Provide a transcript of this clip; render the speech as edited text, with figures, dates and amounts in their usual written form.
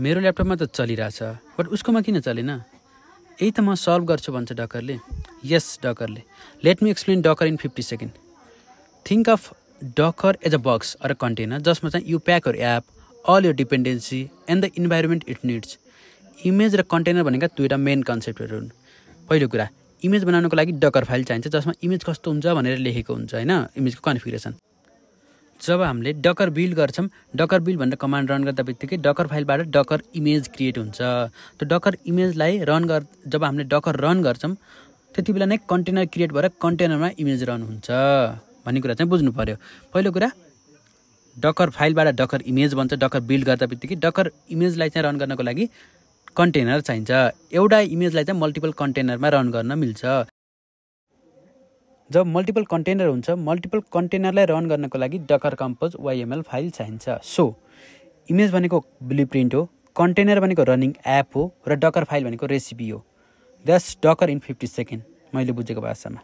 मेरो ल्यापटपमा त चलिरहेछ बट उसकोमा किन चलेन यही त म सल्भ गर्छु भन्छ डकरले यस डकरले let me explain Docker in 50 second think of Docker as a box or a container जसमा चाहिँ you pack your app all your dependency and the environment it needs image र कन्टेनर भनेका दुईवटा मेन कन्सेप्टहरू हुन् पहिलो कुरा इमेज बनाउनको लागि डकर फाइल चाहिन्छ जसमा इमेज कस्तो हुन्छ भनेर लेखेको हुन्छ हैन इमेजको कन्फिगरेसन जब हामीले डकर बिल्ड गर्छौं डकर बिल्ड भनेर कमान्ड रन गर्दा बित्तिकै डकर फाइलबाट डकर इमेज क्रिएट हुन्छ त्यो डकर इमेजलाई जब हामीले डकर रन गर्छौं त्यतिबेला नै कन्टेनर क्रिएट भएर कन्टेनरमा इमेज रन हुन्छ भन्ने कुरा चाहिँ बुझ्नु पर्यो पहिलो कुरा डकर फाइलबाट डकर इमेज बन्छ डकर बिल्ड गर्दा बित्तिकै डकर इमेजलाई चाहिँ रन गर्नको लागि कन्टेनर चाहिन्छ एउटा इमेजलाई चाहिँ मल्टिपल कन्टेनरमा रन गर्न मिल्छ जब मल्टिपल कन्टेनर हुन्छ मल्टिपल कन्टेनरलाई रन गर्नको लागि डकर कम्पोज YML फाइल चाहिन्छ सो इमेज भनेको ब्लुप्रिन्ट हो कन्टेनर भनेको रनिङ एप हो र डकर फाइल भनेको रेसिपी हो द्याट्स डकर इन 50 सेकेन्ड मैले बुझेको भाषामा